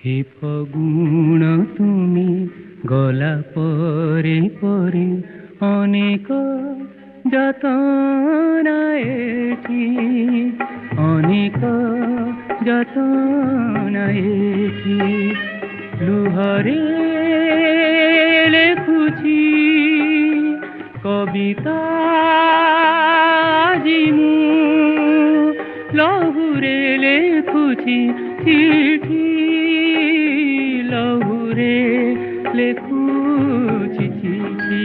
হে ফগুণ তুমি গলা পরে পরে অনেক যতনা এটি অনেক যতনা এটি লুহরে লেখুছি কবিতা জিমু লহুরে লেখুছি চিঠি লহুরে লেখুছি চিঠি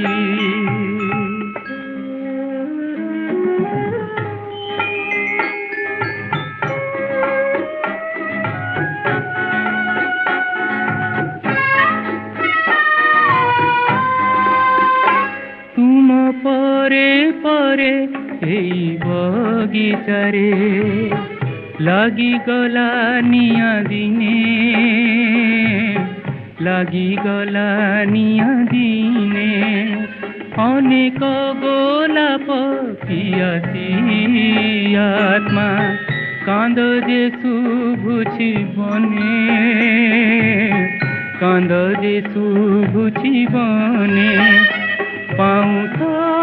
तुम परे परे এই বগিচারে লাগি গলা নিয়া দিনে লাগি গলা নিয়া দিনে অনেক গোলাপ পিয়াসি আত্মা কান্দ যে শুভুছি বনে কান্দ যে শুভুছি বনে পাউঁ